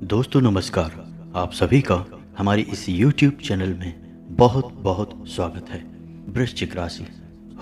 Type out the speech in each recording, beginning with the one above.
दोस्तों नमस्कार। आप सभी का हमारे इस YouTube चैनल में बहुत बहुत स्वागत है। वृश्चिक राशि,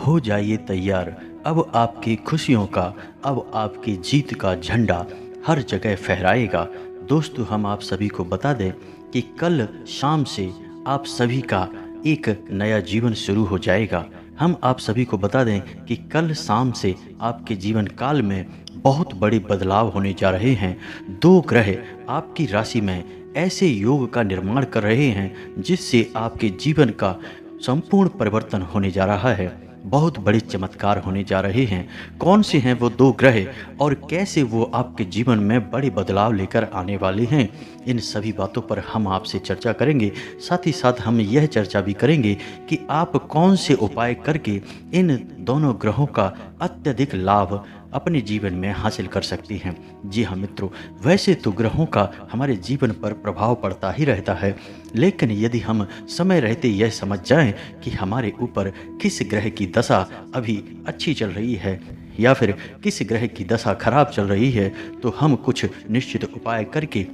हो जाइए तैयार। अब आपकी खुशियों का, अब आपकी जीत का झंडा हर जगह फहराएगा। दोस्तों हम आप सभी को बता दें कि कल शाम से आप सभी का एक नया जीवन शुरू हो जाएगा। हम आप सभी को बता दें कि कल शाम से आपके जीवन काल में बहुत बड़े बदलाव होने जा रहे हैं। दो ग्रह आपकी राशि में ऐसे योग का निर्माण कर रहे हैं जिससे आपके जीवन का संपूर्ण परिवर्तन होने जा रहा है। बहुत बड़े चमत्कार होने जा रहे हैं। कौन से हैं वो दो ग्रह और कैसे वो आपके जीवन में बड़े बदलाव लेकर आने वाले हैं, इन सभी बातों पर हम आपसे चर्चा करेंगे। साथ ही साथ हम यह चर्चा भी करेंगे कि आप कौन से उपाय करके इन दोनों ग्रहों का अत्यधिक लाभ अपने जीवन में हासिल कर सकती हैं। जी हाँ मित्रों, वैसे तो ग्रहों का हमारे जीवन पर प्रभाव पड़ता ही रहता है, लेकिन यदि हम समय रहते यह समझ जाएं कि हमारे ऊपर किस ग्रह की दशा अभी अच्छी चल रही है या फिर किस ग्रह की दशा खराब चल रही है, तो हम कुछ निश्चित उपाय करके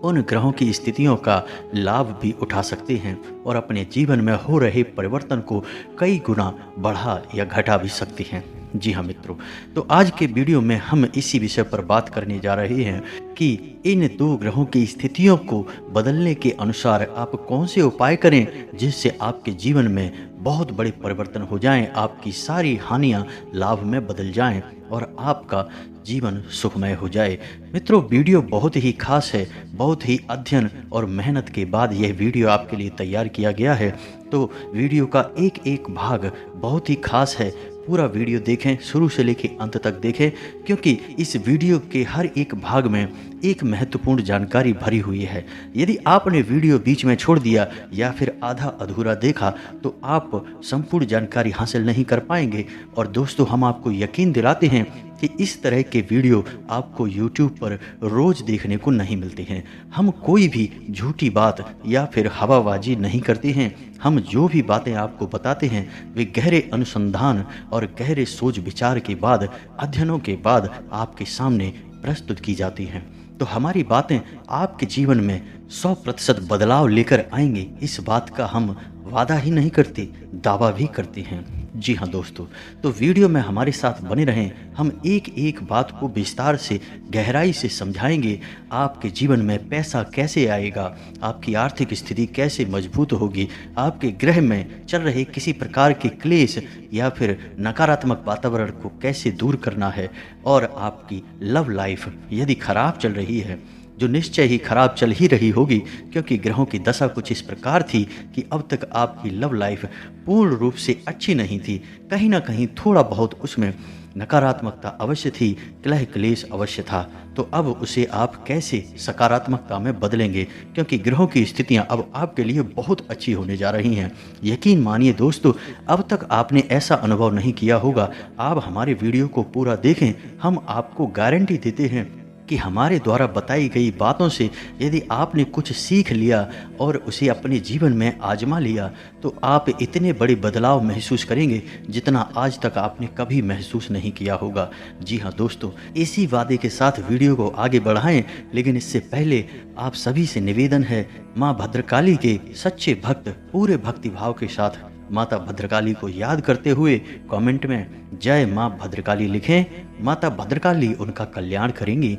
उन ग्रहों की स्थितियों का लाभ भी उठा सकते हैं और अपने जीवन में हो रहे परिवर्तन को कई गुना बढ़ा या घटा भी सकते हैं। जी हाँ मित्रों, तो आज के वीडियो में हम इसी विषय पर बात करने जा रहे हैं कि इन दो ग्रहों की स्थितियों को बदलने के अनुसार आप कौन से उपाय करें जिससे आपके जीवन में बहुत बड़े परिवर्तन हो जाएं, आपकी सारी हानियां लाभ में बदल जाएं और आपका जीवन सुखमय हो जाए। मित्रों वीडियो बहुत ही खास है, बहुत ही अध्ययन और मेहनत के बाद यह वीडियो आपके लिए तैयार किया गया है। तो वीडियो का एक एक भाग बहुत ही खास है। पूरा वीडियो देखें, शुरू से लेकर अंत तक देखें, क्योंकि इस वीडियो के हर एक भाग में एक महत्वपूर्ण जानकारी भरी हुई है। यदि आपने वीडियो बीच में छोड़ दिया या फिर आधा अधूरा देखा तो आप संपूर्ण जानकारी हासिल नहीं कर पाएंगे। और दोस्तों हम आपको यकीन दिलाते हैं कि इस तरह के वीडियो आपको YouTube पर रोज़ देखने को नहीं मिलते हैं। हम कोई भी झूठी बात या फिर हवाबाजी नहीं करते हैं। हम जो भी बातें आपको बताते हैं वे गहरे अनुसंधान और गहरे सोच विचार के बाद, अध्ययनों के बाद आपके सामने प्रस्तुत की जाती हैं। तो हमारी बातें आपके जीवन में 100% बदलाव लेकर आएंगे, इस बात का हम वादा ही नहीं करते, दावा भी करते हैं। जी हाँ दोस्तों, तो वीडियो में हमारे साथ बने रहें। हम एक एक बात को विस्तार से, गहराई से समझाएंगे। आपके जीवन में पैसा कैसे आएगा, आपकी आर्थिक स्थिति कैसे मजबूत होगी, आपके ग्रह में चल रहे किसी प्रकार के क्लेश या फिर नकारात्मक वातावरण को कैसे दूर करना है, और आपकी लव लाइफ यदि खराब चल रही है, जो निश्चय ही खराब चल ही रही होगी क्योंकि ग्रहों की दशा कुछ इस प्रकार थी कि अब तक आपकी लव लाइफ पूर्ण रूप से अच्छी नहीं थी। कहीं ना कहीं थोड़ा बहुत उसमें नकारात्मकता अवश्य थी, कलह क्लेश अवश्य था। तो अब उसे आप कैसे सकारात्मकता में बदलेंगे, क्योंकि ग्रहों की स्थितियां अब आपके लिए बहुत अच्छी होने जा रही हैं। यकीन मानिए दोस्तों, अब तक आपने ऐसा अनुभव नहीं किया होगा। आप हमारे वीडियो को पूरा देखें, हम आपको गारंटी देते हैं कि हमारे द्वारा बताई गई बातों से यदि आपने कुछ सीख लिया और उसे अपने जीवन में आजमा लिया तो आप इतने बड़े बदलाव महसूस करेंगे जितना आज तक आपने कभी महसूस नहीं किया होगा। जी हाँ दोस्तों, इसी वादे के साथ वीडियो को आगे बढ़ाएं, लेकिन इससे पहले आप सभी से निवेदन है, माँ भद्रकाली के सच्चे भक्त पूरे भक्तिभाव के साथ माता भद्रकाली को याद करते हुए कमेंट में जय माँ भद्रकाली लिखें। माता भद्रकाली उनका कल्याण करेंगी।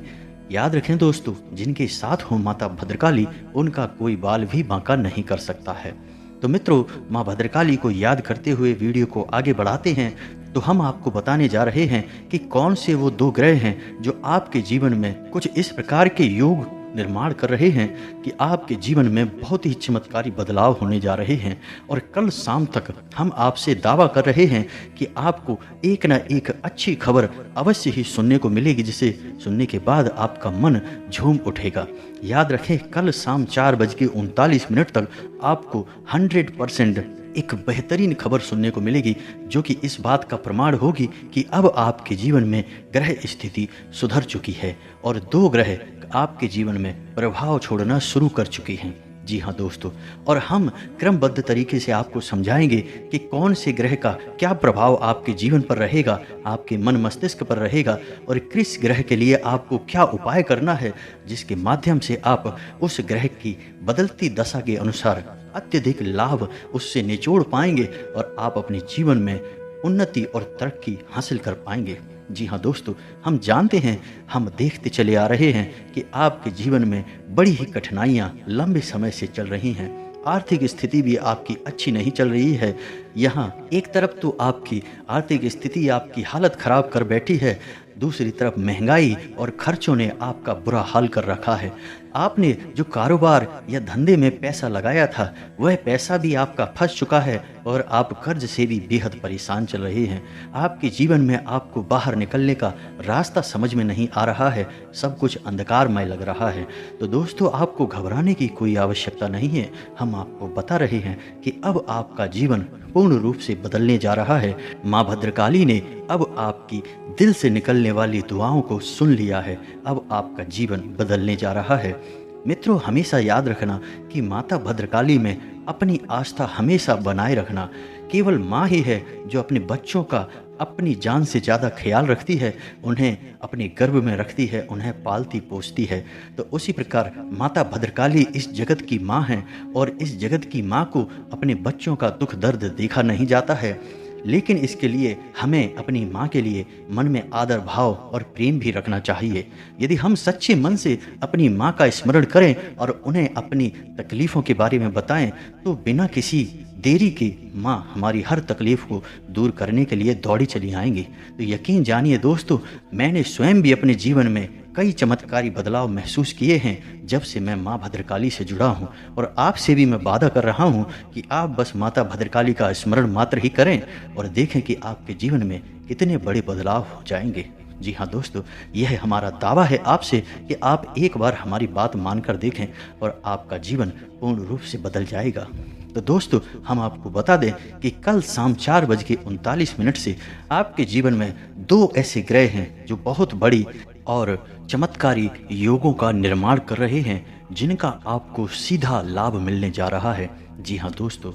याद रखें दोस्तों, जिनके साथ हो माता भद्रकाली उनका कोई बाल भी बांका नहीं कर सकता है। तो मित्रों, माँ भद्रकाली को याद करते हुए वीडियो को आगे बढ़ाते हैं। तो हम आपको बताने जा रहे हैं कि कौन से वो दो ग्रह हैं जो आपके जीवन में कुछ इस प्रकार के योग निर्माण कर रहे हैं कि आपके जीवन में बहुत ही चमत्कारी बदलाव होने जा रहे हैं। और कल शाम तक हम आपसे दावा कर रहे हैं कि आपको एक ना एक अच्छी खबर अवश्य ही सुनने को मिलेगी, जिसे सुनने के बाद आपका मन झूम उठेगा। याद रखें, कल शाम 4:39 तक आपको 100% एक बेहतरीन खबर सुनने को मिलेगी, जो कि इस बात का प्रमाण होगी कि अब आपके जीवन में ग्रह स्थिति सुधर चुकी है और दो ग्रह आपके जीवन में प्रभाव छोड़ना शुरू कर चुकी हैं। जी हाँ दोस्तों, और हम क्रमबद्ध तरीके से आपको समझाएंगे कि कौन से ग्रह का क्या प्रभाव आपके जीवन पर रहेगा, आपके मन मस्तिष्क पर रहेगा, और किस ग्रह के लिए आपको क्या उपाय करना है, जिसके माध्यम से आप उस ग्रह की बदलती दशा के अनुसार अत्यधिक लाभ उससे निचोड़ पाएंगे और आप अपने जीवन में उन्नति और तरक्की हासिल कर पाएंगे। जी हाँ दोस्तों, हम जानते हैं, हम देखते चले आ रहे हैं कि आपके जीवन में बड़ी ही कठिनाइयाँ लंबे समय से चल रही हैं। आर्थिक स्थिति भी आपकी अच्छी नहीं चल रही है। यहाँ एक तरफ तो आपकी आर्थिक स्थिति, आपकी हालत खराब कर बैठी है, दूसरी तरफ महंगाई और खर्चों ने आपका बुरा हाल कर रखा है। आपने जो कारोबार या धंधे में पैसा लगाया था, वह पैसा भी आपका फंस चुका है और आप कर्ज से भी बेहद परेशान चल रहे हैं। आपके जीवन में आपको बाहर निकलने का रास्ता समझ में नहीं आ रहा है, सब कुछ अंधकारमय लग रहा है। तो दोस्तों, आपको घबराने की कोई आवश्यकता नहीं है। हम आपको बता रहे हैं कि अब आपका जीवन पूर्ण रूप से बदलने जा रहा है। माँ भद्रकाली ने अब आपकी दिल से निकलने वाली दुआओं को सुन लिया है। अब आपका जीवन बदलने जा रहा है। मित्रों, हमेशा याद रखना कि माता भद्रकाली में अपनी आस्था हमेशा बनाए रखना। केवल माँ ही है जो अपने बच्चों का अपनी जान से ज़्यादा ख्याल रखती है, उन्हें अपने गर्भ में रखती है, उन्हें पालती पोसती है। तो उसी प्रकार माता भद्रकाली इस जगत की माँ हैं और इस जगत की माँ को अपने बच्चों का दुख दर्द देखा नहीं जाता है। लेकिन इसके लिए हमें अपनी माँ के लिए मन में आदर भाव और प्रेम भी रखना चाहिए। यदि हम सच्चे मन से अपनी माँ का स्मरण करें और उन्हें अपनी तकलीफ़ों के बारे में बताएं, तो बिना किसी देरी के माँ हमारी हर तकलीफ़ को दूर करने के लिए दौड़ी चली आएंगी। तो यकीन जानिए दोस्तों, मैंने स्वयं भी अपने जीवन में कई चमत्कारी बदलाव महसूस किए हैं जब से मैं माँ भद्रकाली से जुड़ा हूँ। और आपसे भी मैं वादा कर रहा हूँ कि आप बस माता भद्रकाली का स्मरण मात्र ही करें और देखें कि आपके जीवन में कितने बड़े बदलाव हो जाएंगे। जी हाँ दोस्तों, यह हमारा दावा है आपसे कि आप एक बार हमारी बात मानकर देखें और आपका जीवन पूर्ण रूप से बदल जाएगा। तो दोस्तों, हम आपको बता दें कि कल शाम 4:39 से आपके जीवन में 2 ऐसे ग्रह हैं जो बहुत बड़ी और चमत्कारी योगों का निर्माण कर रहे हैं, जिनका आपको सीधा लाभ मिलने जा रहा है। जी हाँ दोस्तों,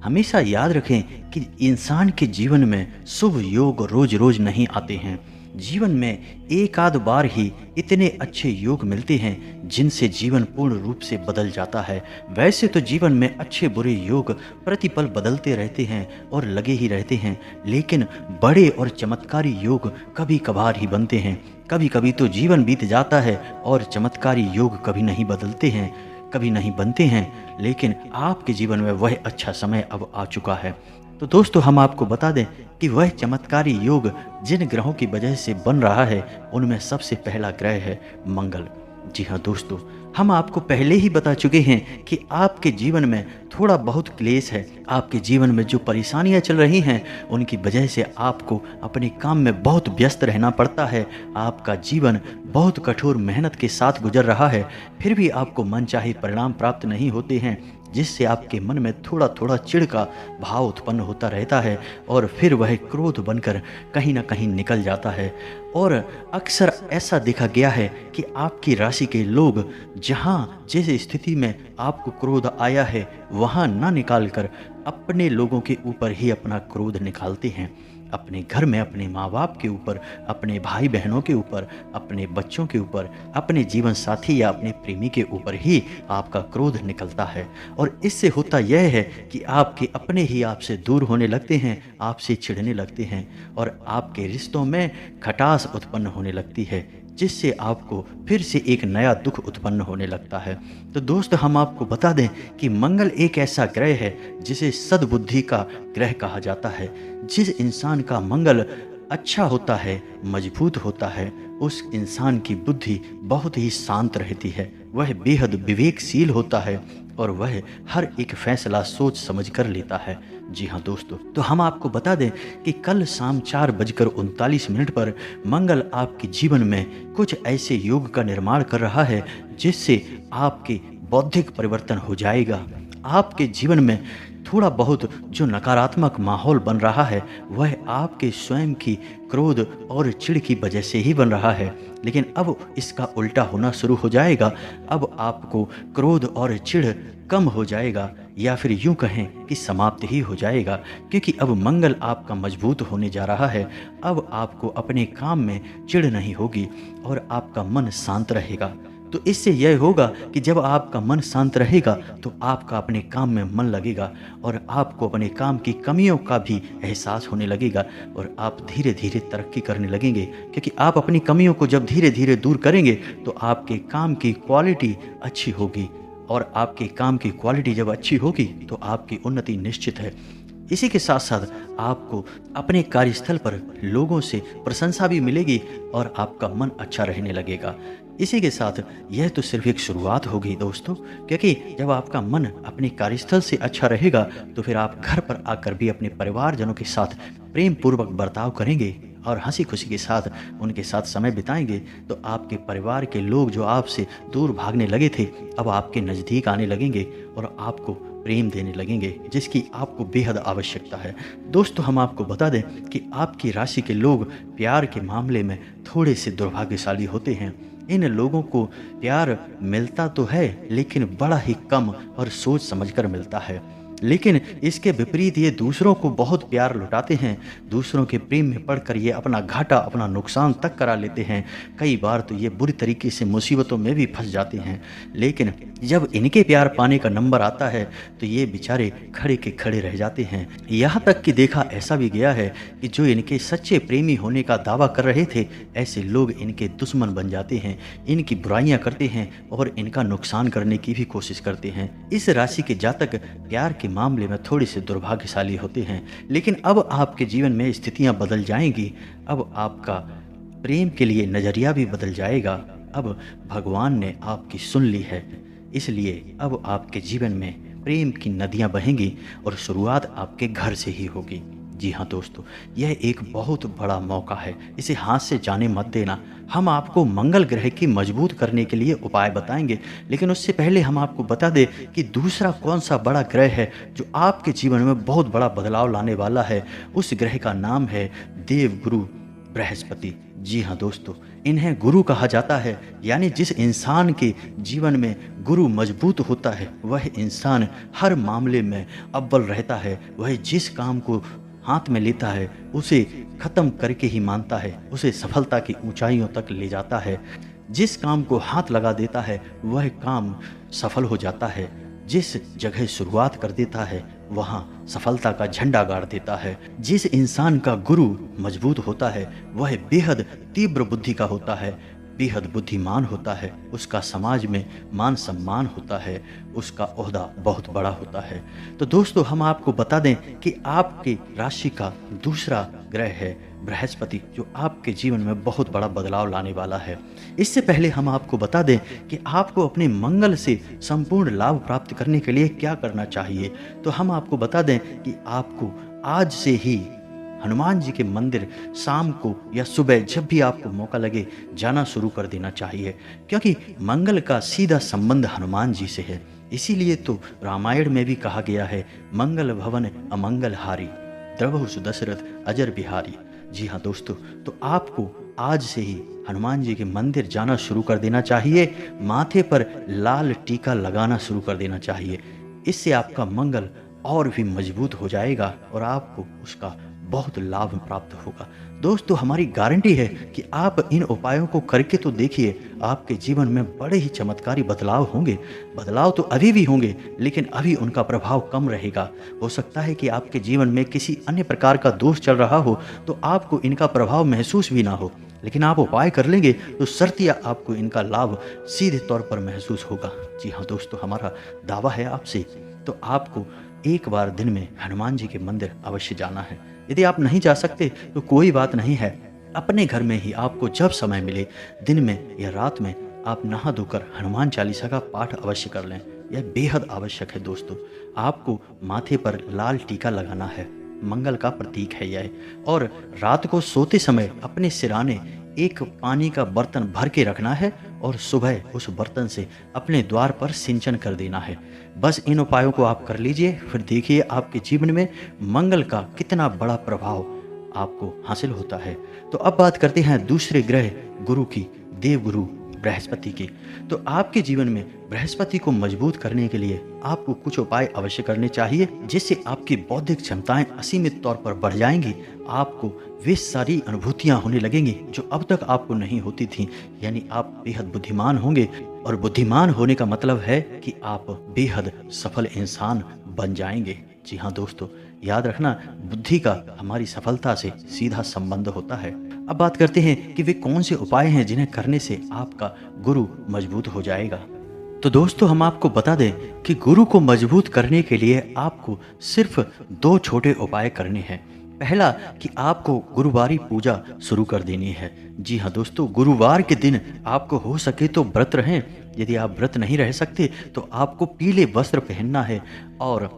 हमेशा याद रखें कि इंसान के जीवन में शुभ योग रोज रोज नहीं आते हैं। जीवन में एक आध बार ही इतने अच्छे योग मिलते हैं जिनसे जीवन पूर्ण रूप से बदल जाता है। वैसे तो जीवन में अच्छे बुरे योग प्रतिपल बदलते रहते हैं और लगे ही रहते हैं, लेकिन बड़े और चमत्कारी योग कभी कभार ही बनते हैं। कभी कभी तो जीवन बीत जाता है और चमत्कारी योग कभी नहीं बदलते हैं, कभी नहीं बनते हैं। लेकिन आपके जीवन में वह अच्छा समय अब आ चुका है। तो दोस्तों, हम आपको बता दें कि वह चमत्कारी योग जिन ग्रहों की वजह से बन रहा है, उनमें सबसे पहला ग्रह है मंगल। जी हाँ दोस्तों, हम आपको पहले ही बता चुके हैं कि आपके जीवन में थोड़ा बहुत क्लेश है। आपके जीवन में जो परेशानियां चल रही हैं, उनकी वजह से आपको अपने काम में बहुत व्यस्त रहना पड़ता है। आपका जीवन बहुत कठोर मेहनत के साथ गुजर रहा है, फिर भी आपको मनचाहे परिणाम प्राप्त नहीं होते हैं, जिससे आपके मन में थोड़ा थोड़ा चिढ़ का भाव उत्पन्न होता रहता है और फिर वह क्रोध बनकर कहीं ना कहीं निकल जाता है। और अक्सर ऐसा देखा गया है कि आपकी राशि के लोग जहाँ जिस स्थिति में आपको क्रोध आया है, वहाँ ना निकाल कर अपने लोगों के ऊपर ही अपना क्रोध निकालते हैं। अपने घर में अपने माँ बाप के ऊपर, अपने भाई बहनों के ऊपर, अपने बच्चों के ऊपर, अपने जीवन साथी या अपने प्रेमी के ऊपर ही आपका क्रोध निकलता है। और इससे होता यह है कि आपके अपने ही आपसे दूर होने लगते हैं, आपसे चिढ़ने लगते हैं और आपके रिश्तों में खटास उत्पन्न होने लगती है, जिससे आपको फिर से एक नया दुख उत्पन्न होने लगता है। तो दोस्त, हम आपको बता दें कि मंगल एक ऐसा ग्रह है जिसे सद्बुद्धि का ग्रह कहा जाता है। जिस इंसान का मंगल अच्छा होता है, मजबूत होता है, उस इंसान की बुद्धि बहुत ही शांत रहती है, वह बेहद विवेकशील होता है और वह हर एक फैसला सोच समझ कर लेता है। जी हाँ दोस्तों, तो हम आपको बता दें कि कल शाम 4:39 पर मंगल आपके जीवन में कुछ ऐसे योग का निर्माण कर रहा है जिससे आपके बौद्धिक परिवर्तन हो जाएगा। आपके जीवन में थोड़ा बहुत जो नकारात्मक माहौल बन रहा है वह आपके स्वयं की क्रोध और चिढ़ की वजह से ही बन रहा है। लेकिन अब इसका उल्टा होना शुरू हो जाएगा। अब आपको क्रोध और चिढ़ कम हो जाएगा, या फिर यूं कहें कि समाप्त ही हो जाएगा, क्योंकि अब मंगल आपका मजबूत होने जा रहा है। अब आपको अपने काम में चिढ़ नहीं होगी और आपका मन शांत रहेगा। तो इससे यह होगा कि जब आपका मन शांत रहेगा तो आपका अपने काम में मन लगेगा और आपको अपने काम की कमियों का भी एहसास होने लगेगा और आप धीरे धीरे तरक्की करने लगेंगे, क्योंकि आप अपनी कमियों को जब धीरे धीरे दूर करेंगे तो आपके काम की क्वालिटी अच्छी होगी, और आपके काम की क्वालिटी जब अच्छी होगी तो आपकी उन्नति निश्चित है। इसी के साथ साथ आपको अपने कार्यस्थल पर लोगों से प्रशंसा भी मिलेगी और आपका मन अच्छा रहने लगेगा। इसी के साथ यह तो सिर्फ एक शुरुआत होगी दोस्तों, क्योंकि जब आपका मन अपने कार्यस्थल से अच्छा रहेगा तो फिर आप घर पर आकर भी अपने परिवारजनों के साथ प्रेम पूर्वक बर्ताव करेंगे और हंसी खुशी के साथ उनके साथ समय बिताएंगे। तो आपके परिवार के लोग जो आपसे दूर भागने लगे थे अब आपके नज़दीक आने लगेंगे और आपको प्रेम देने लगेंगे, जिसकी आपको बेहद आवश्यकता है। दोस्तों, हम आपको बता दें कि आपकी राशि के लोग प्यार के मामले में थोड़े से दुर्भाग्यशाली होते हैं। इन लोगों को प्यार मिलता तो है लेकिन बड़ा ही कम और सोच समझकर मिलता है। लेकिन इसके विपरीत ये दूसरों को बहुत प्यार लुटाते हैं। दूसरों के प्रेम में पड़कर ये अपना घाटा, अपना नुकसान तक करा लेते हैं। कई बार तो ये बुरी तरीके से मुसीबतों में भी फंस जाते हैं। लेकिन जब इनके प्यार पाने का नंबर आता है तो ये बेचारे खड़े के खड़े रह जाते हैं। यहाँ तक कि देखा ऐसा भी गया है कि जो इनके सच्चे प्रेमी होने का दावा कर रहे थे ऐसे लोग इनके दुश्मन बन जाते हैं, इनकी बुराइयां करते हैं और इनका नुकसान करने की भी कोशिश करते हैं। इस राशि के जातक प्यार के मामले में थोड़े से दुर्भाग्यशाली होते हैं। लेकिन अब आपके जीवन में स्थितियां बदल जाएंगी। अब आपका प्रेम के लिए नज़रिया भी बदल जाएगा। अब भगवान ने आपकी सुन ली है, इसलिए अब आपके जीवन में प्रेम की नदियां बहेंगी और शुरुआत आपके घर से ही होगी। जी हाँ दोस्तों, यह एक बहुत बड़ा मौका है, इसे हाथ से जाने मत देना। हम आपको मंगल ग्रह की मजबूत करने के लिए उपाय बताएंगे, लेकिन उससे पहले हम आपको बता दें कि दूसरा कौन सा बड़ा ग्रह है जो आपके जीवन में बहुत बड़ा बदलाव लाने वाला है। उस ग्रह का नाम है देवगुरु बृहस्पति। जी हाँ दोस्तों, इन्हें गुरु कहा जाता है, यानी जिस इंसान के जीवन में गुरु मजबूत होता है वह इंसान हर मामले में अव्वल रहता है। वह जिस काम को हाथ में लेता है उसे खत्म करके ही मानता है, उसे सफलता की ऊंचाइयों तक ले जाता है। जिस काम को हाथ लगा देता है वह काम सफल हो जाता है। जिस जगह शुरुआत कर देता है वहाँ सफलता का झंडा गाड़ देता है। जिस इंसान का गुरु मजबूत होता है वह बेहद तीव्र बुद्धि का होता है, बेहद बुद्धिमान होता है, उसका समाज में मान सम्मान होता है, उसका ओहदा बहुत बड़ा होता है। तो दोस्तों, हम आपको बता दें कि आपकी राशि का दूसरा ग्रह है बृहस्पति, जो आपके जीवन में बहुत बड़ा बदलाव लाने वाला है। इससे पहले हम आपको बता दें कि आपको अपने मंगल से संपूर्ण लाभ प्राप्त करने के लिए क्या करना चाहिए। तो हम आपको बता दें कि आपको आज से ही हनुमान जी के मंदिर शाम को या सुबह जब भी आपको मौका लगे जाना शुरू कर देना चाहिए, क्योंकि मंगल का सीधा संबंध हनुमान जी से है। इसीलिए तो रामायण में भी कहा गया है, मंगल भवन अमंगल हारी, द्रवहु सुदशरथ अजर बिहारी। जी हाँ दोस्तों, तो आपको आज से ही हनुमान जी के मंदिर जाना शुरू कर देना चाहिए, माथे पर लाल टीका लगाना शुरू कर देना चाहिए। इससे आपका मंगल और भी मजबूत हो जाएगा और आपको उसका बहुत लाभ प्राप्त होगा। दोस्तों, हमारी गारंटी है कि आप इन उपायों को करके तो देखिए, आपके जीवन में बड़े ही चमत्कारी बदलाव होंगे। बदलाव तो अभी भी होंगे, लेकिन अभी उनका प्रभाव कम रहेगा। हो सकता है कि आपके जीवन में किसी अन्य प्रकार का दोष चल रहा हो तो आपको इनका प्रभाव महसूस भी ना हो, लेकिन आप उपाय कर लेंगे तो शर्तिया आपको इनका लाभ सीधे तौर पर महसूस होगा। जी हाँ दोस्तों, हमारा दावा है आपसे। तो आपको एक बार दिन में हनुमान जी के मंदिर अवश्य जाना है। यदि आप नहीं जा सकते तो कोई बात नहीं है, अपने घर में ही आपको जब समय मिले, दिन में या रात में, आप नहा धोकर हनुमान चालीसा का पाठ अवश्य कर लें। यह बेहद आवश्यक है दोस्तों। आपको माथे पर लाल टीका लगाना है, मंगल का प्रतीक है यह। और रात को सोते समय अपने सिराने एक पानी का बर्तन भर के रखना है और सुबह उस बर्तन से अपने द्वार पर सिंचन कर देना है। बस इन उपायों को आप कर लीजिए, फिर देखिए आपके जीवन में मंगल का कितना बड़ा प्रभाव आपको हासिल होता है। तो अब बात करते हैं दूसरे ग्रह गुरु की, देवगुरु बृहस्पति की। तो आपके जीवन में बृहस्पति को मजबूत करने के लिए आपको कुछ उपाय अवश्य करने चाहिए, जिससे आपकी बौद्धिक क्षमताएं असीमित तौर पर बढ़ जाएंगी। आपको वे सारी अनुभूतियां होने लगेंगी जो अब तक आपको नहीं होती थी, यानी आप बेहद बुद्धिमान होंगे। और बुद्धिमान होने का मतलब है कि आप बेहद सफल इंसान बन जाएंगे। जी हाँ दोस्तों, याद रखना, बुद्धि का हमारी सफलता से सीधा संबंध होता है। अब बात करते हैं कि वे कौन से उपाय हैं जिन्हें करने से आपका गुरु मजबूत हो जाएगा। तो दोस्तों, हम आपको बता दें कि गुरु को मजबूत करने के लिए आपको सिर्फ 2 छोटे उपाय करने हैं। पहला कि आपको गुरुवारी पूजा शुरू कर देनी है। जी हाँ दोस्तों, गुरुवार के दिन आपको हो सके तो व्रत रहें। यदि आप व्रत नहीं रह सकते तो आपको पीले वस्त्र पहनना है और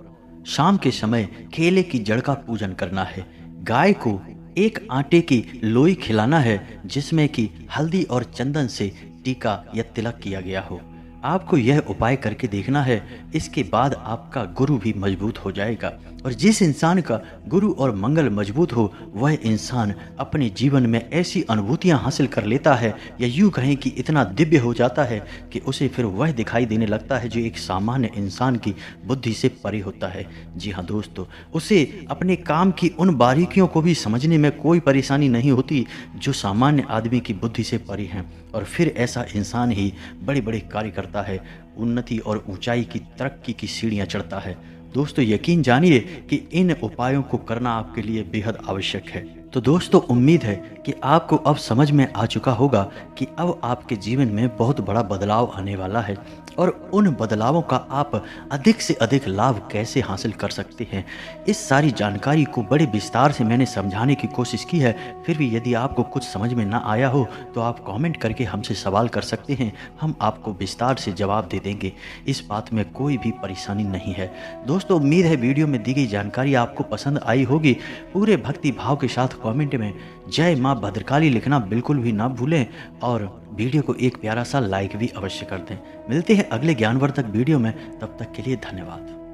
शाम के समय केले की जड़ का पूजन करना है। गाय को एक आटे की लोई खिलाना है जिसमें कि हल्दी और चंदन से टीका या तिलक किया गया हो। आपको यह उपाय करके देखना है, इसके बाद आपका गुरु भी मजबूत हो जाएगा। और जिस इंसान का गुरु और मंगल मजबूत हो, वह इंसान अपने जीवन में ऐसी अनुभूतियां हासिल कर लेता है, या यूँ कहें कि इतना दिव्य हो जाता है कि उसे फिर वह दिखाई देने लगता है जो एक सामान्य इंसान की बुद्धि से परे होता है। जी हाँ दोस्तों, उसे अपने काम की उन बारीकियों को भी समझने में कोई परेशानी नहीं होती जो सामान्य आदमी की बुद्धि से परे हैं। और फिर ऐसा इंसान ही बड़े बड़े कार्य करता है, उन्नति और ऊंचाई की तरक्की की सीढ़ियां चढ़ता है। दोस्तों, यकीन जानिए कि इन उपायों को करना आपके लिए बेहद आवश्यक है। तो दोस्तों, उम्मीद है कि आपको अब समझ में आ चुका होगा कि अब आपके जीवन में बहुत बड़ा बदलाव आने वाला है और उन बदलावों का आप अधिक से अधिक लाभ कैसे हासिल कर सकते हैं। इस सारी जानकारी को बड़े विस्तार से मैंने समझाने की कोशिश की है। फिर भी यदि आपको कुछ समझ में ना आया हो तो आप कमेंट करके हमसे सवाल कर सकते हैं, हम आपको विस्तार से जवाब दे देंगे। इस बात में कोई भी परेशानी नहीं है। दोस्तों, उम्मीद है वीडियो में दी गई जानकारी आपको पसंद आई होगी। पूरे भक्ति भाव के साथ कमेंट में जय माँ भद्रकाली लिखना बिल्कुल भी ना भूलें और वीडियो को एक प्यारा सा लाइक भी अवश्य कर दें। मिलते हैं अगले ज्ञानवर्धक वीडियो में, तब तक के लिए धन्यवाद।